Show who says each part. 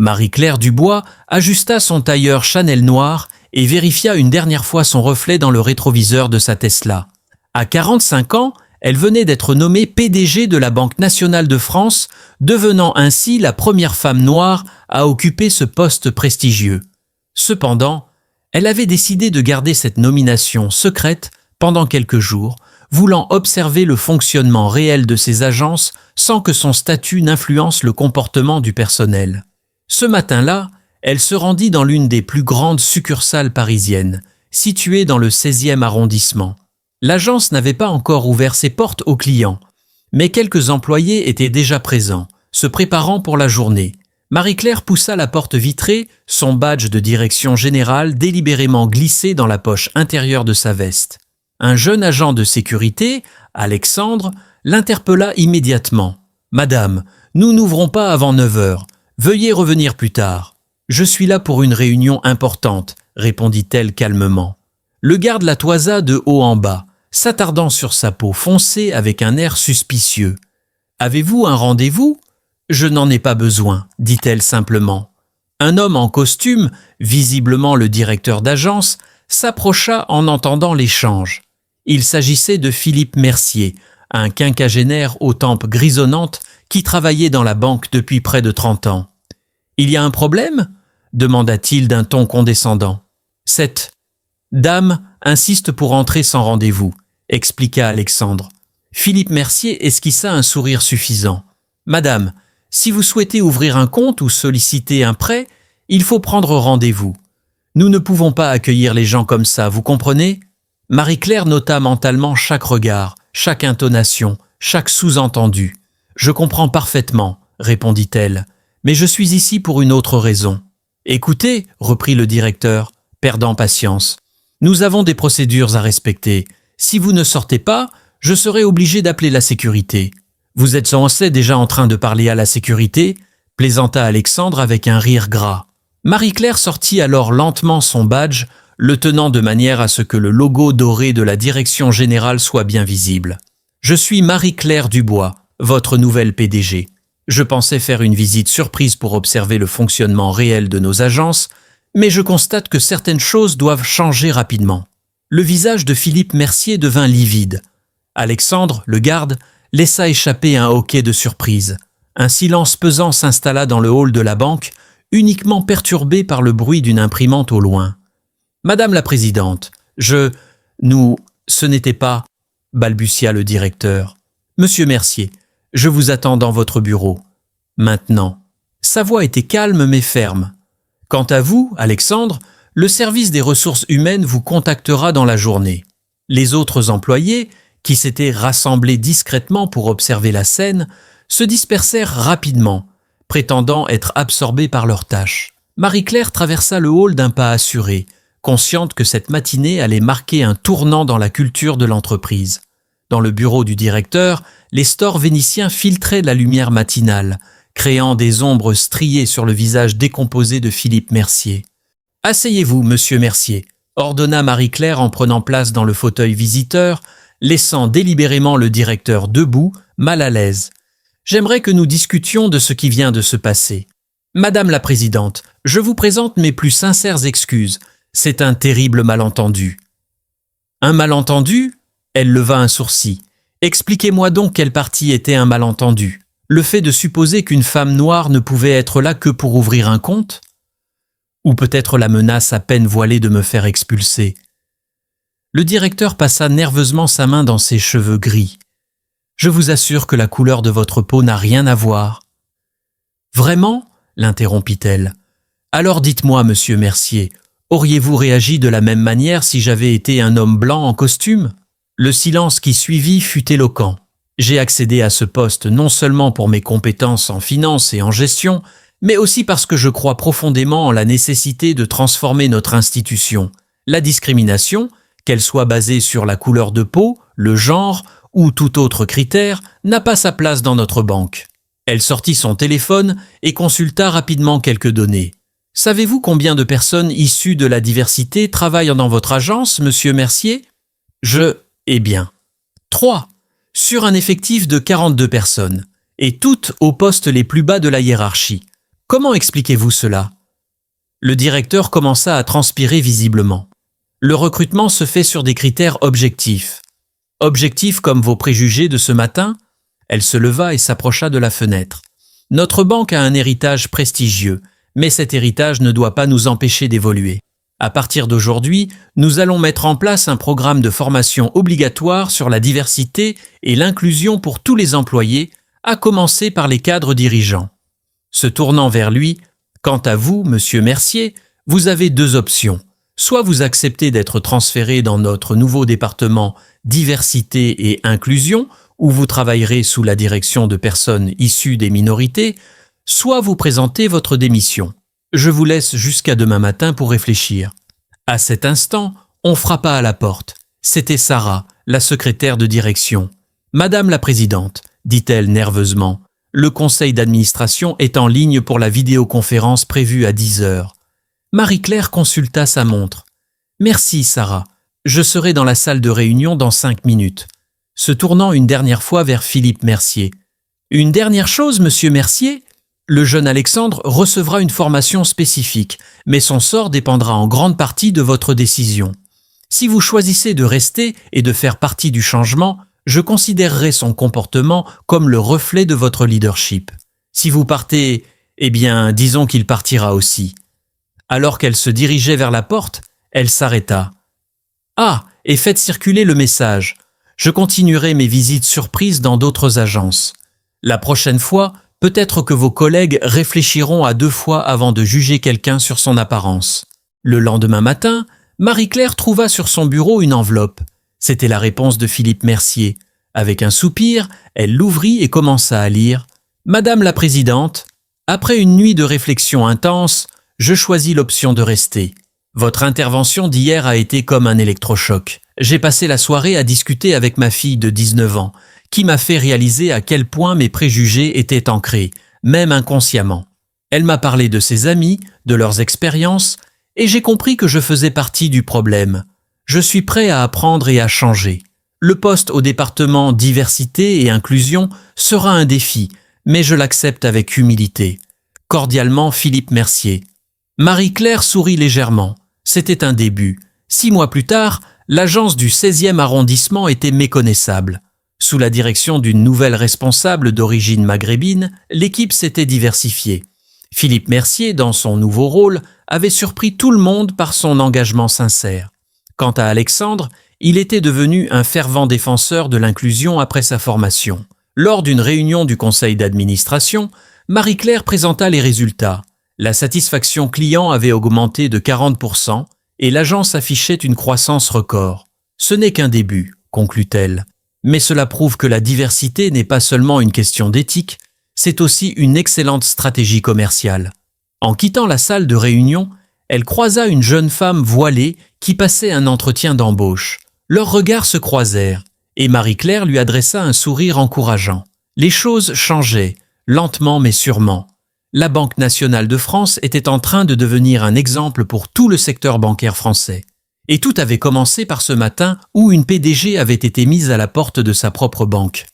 Speaker 1: Marie-Claire Dubois ajusta son tailleur Chanel noir et vérifia une dernière fois son reflet dans le rétroviseur de sa Tesla. À 45 ans, elle venait d'être nommée PDG de la Banque nationale de France, devenant ainsi la première femme noire à occuper ce poste prestigieux. Cependant, elle avait décidé de garder cette nomination secrète pendant quelques jours, voulant observer le fonctionnement réel de ses agences sans que son statut n'influence le comportement du personnel. Ce matin-là, elle se rendit dans l'une des plus grandes succursales parisiennes, située dans le 16e arrondissement. L'agence n'avait pas encore ouvert ses portes aux clients, mais quelques employés étaient déjà présents, se préparant pour la journée. Marie-Claire poussa la porte vitrée, son badge de direction générale délibérément glissé dans la poche intérieure de sa veste. Un jeune agent de sécurité, Alexandre, l'interpella immédiatement. « Madame, nous n'ouvrons pas avant 9 heures. Veuillez revenir plus tard. »« Je suis là pour une réunion importante, » répondit-elle calmement. Le garde la toisa de haut en bas, s'attardant sur sa peau foncée avec un air suspicieux. « Avez-vous un rendez-vous ? » ?»« Je n'en ai pas besoin, » dit-elle simplement. Un homme en costume, visiblement le directeur d'agence, s'approcha en entendant l'échange. Il s'agissait de Philippe Mercier, un quinquagénaire aux tempes grisonnantes qui travaillait dans la banque depuis près de 30 ans. « Il y a un problème ?» demanda-t-il d'un ton condescendant. « Cette dame insiste pour entrer sans rendez-vous, » expliqua Alexandre. Philippe Mercier esquissa un sourire suffisant. « Madame, si vous souhaitez ouvrir un compte ou solliciter un prêt, il faut prendre rendez-vous. Nous ne pouvons pas accueillir les gens comme ça, vous comprenez ?» Marie-Claire nota mentalement chaque regard, chaque intonation, chaque sous-entendu. « Je comprends parfaitement, » répondit-elle, « mais je suis ici pour une autre raison. »« Écoutez, » reprit le directeur, perdant patience, « nous avons des procédures à respecter. Si vous ne sortez pas, je serai obligé d'appeler la sécurité. »« Vous êtes censé déjà en train de parler à la sécurité ?» plaisanta Alexandre avec un rire gras. Marie-Claire sortit alors lentement son badge, le tenant de manière à ce que le logo doré de la direction générale soit bien visible. « Je suis Marie-Claire Dubois, votre nouvelle PDG. Je pensais faire une visite surprise pour observer le fonctionnement réel de nos agences, mais je constate que certaines choses doivent changer rapidement. » Le visage de Philippe Mercier devint livide. Alexandre, le garde, laissa échapper un hoquet de surprise. Un silence pesant s'installa dans le hall de la banque, uniquement perturbé par le bruit d'une imprimante au loin. « Madame la présidente, ce n'était pas, » balbutia le directeur. « Monsieur Mercier, je vous attends dans votre bureau. Maintenant. » Sa voix était calme mais ferme. « Quant à vous, Alexandre, le service des ressources humaines vous contactera dans la journée. » Les autres employés, qui s'étaient rassemblés discrètement pour observer la scène, se dispersèrent rapidement, prétendant être absorbés par leurs tâches. Marie-Claire traversa le hall d'un pas assuré, consciente que cette matinée allait marquer un tournant dans la culture de l'entreprise. Dans le bureau du directeur, les stores vénitiens filtraient la lumière matinale, créant des ombres striées sur le visage décomposé de Philippe Mercier. « Asseyez-vous, monsieur Mercier », ordonna Marie-Claire en prenant place dans le fauteuil visiteur, laissant délibérément le directeur debout, mal à l'aise. « J'aimerais que nous discutions de ce qui vient de se passer. Madame la présidente, je vous présente mes plus sincères excuses. C'est un terrible malentendu. » « Un malentendu ?» Elle leva un sourcil. « Expliquez-moi donc quelle partie était un malentendu. Le fait de supposer qu'une femme noire ne pouvait être là que pour ouvrir un compte ? Ou peut-être la menace à peine voilée de me faire expulser. » Le directeur passa nerveusement sa main dans ses cheveux gris. « Je vous assure que la couleur de votre peau n'a rien à voir. »« Vraiment ?» l'interrompit-elle. « Alors dites-moi, monsieur Mercier, auriez-vous réagi de la même manière si j'avais été un homme blanc en costume ?» Le silence qui suivit fut éloquent. J'ai accédé à ce poste non seulement pour mes compétences en finance et en gestion, mais aussi parce que je crois profondément en la nécessité de transformer notre institution. La discrimination, qu'elle soit basée sur la couleur de peau, le genre ou tout autre critère, n'a pas sa place dans notre banque. Elle sortit son téléphone et consulta rapidement quelques données. « Savez-vous combien de personnes issues de la diversité travaillent dans votre agence, monsieur Mercier ?» Eh bien, 3, sur un effectif de 42 personnes, et toutes aux postes les plus bas de la hiérarchie. Comment expliquez-vous cela? Le directeur commença à transpirer visiblement. Le recrutement se fait sur des critères objectifs. Objectifs comme vos préjugés de ce matin? Elle se leva et s'approcha de la fenêtre. Notre banque a un héritage prestigieux, mais cet héritage ne doit pas nous empêcher d'évoluer. À partir d'aujourd'hui, nous allons mettre en place un programme de formation obligatoire sur la diversité et l'inclusion pour tous les employés, à commencer par les cadres dirigeants. Se tournant vers lui, quant à vous, monsieur Mercier, vous avez deux options. Soit vous acceptez d'être transféré dans notre nouveau département diversité et inclusion, où vous travaillerez sous la direction de personnes issues des minorités, soit vous présentez votre démission. Je vous laisse jusqu'à demain matin pour réfléchir. À cet instant, on frappa à la porte. C'était Sarah, la secrétaire de direction. « Madame la présidente », dit-elle nerveusement, « le conseil d'administration est en ligne pour la vidéoconférence prévue à 10 heures. » Marie-Claire consulta sa montre. « Merci, Sarah. Je serai dans la salle de réunion dans 5 minutes. » Se tournant une dernière fois vers Philippe Mercier. « Une dernière chose, monsieur Mercier ? Le jeune Alexandre recevra une formation spécifique, mais son sort dépendra en grande partie de votre décision. Si vous choisissez de rester et de faire partie du changement, je considérerai son comportement comme le reflet de votre leadership. Si vous partez, eh bien, disons qu'il partira aussi. » Alors qu'elle se dirigeait vers la porte, elle s'arrêta. « Ah, et faites circuler le message. Je continuerai mes visites surprises dans d'autres agences. La prochaine fois, peut-être que vos collègues réfléchiront à 2 fois avant de juger quelqu'un sur son apparence. » Le lendemain matin, Marie-Claire trouva sur son bureau une enveloppe. C'était la réponse de Philippe Mercier. Avec un soupir, elle l'ouvrit et commença à lire. « Madame la présidente, après une nuit de réflexion intense, je choisis l'option de rester. Votre intervention d'hier a été comme un électrochoc. J'ai passé la soirée à discuter avec ma fille de 19 ans, qui m'a fait réaliser à quel point mes préjugés étaient ancrés, même inconsciemment. Elle m'a parlé de ses amis, de leurs expériences, et j'ai compris que je faisais partie du problème. Je suis prêt à apprendre et à changer. Le poste au département diversité et inclusion sera un défi, mais je l'accepte avec humilité. Cordialement, Philippe Mercier. Marie-Claire sourit légèrement. C'était un début. 6 mois plus tard, l'agence du 16e arrondissement était méconnaissable. Sous la direction d'une nouvelle responsable d'origine maghrébine, l'équipe s'était diversifiée. Philippe Mercier, dans son nouveau rôle, avait surpris tout le monde par son engagement sincère. Quant à Alexandre, il était devenu un fervent défenseur de l'inclusion après sa formation. Lors d'une réunion du conseil d'administration, Marie-Claire présenta les résultats. La satisfaction client avait augmenté de 40% et l'agence affichait une croissance record. Ce n'est qu'un début, conclut-elle. Mais cela prouve que la diversité n'est pas seulement une question d'éthique, c'est aussi une excellente stratégie commerciale. En quittant la salle de réunion, elle croisa une jeune femme voilée qui passait un entretien d'embauche. Leurs regards se croisèrent et Marie-Claire lui adressa un sourire encourageant. Les choses changeaient, lentement mais sûrement. La Banque nationale de France était en train de devenir un exemple pour tout le secteur bancaire français. Et tout avait commencé par ce matin où une PDG avait été mise à la porte de sa propre banque.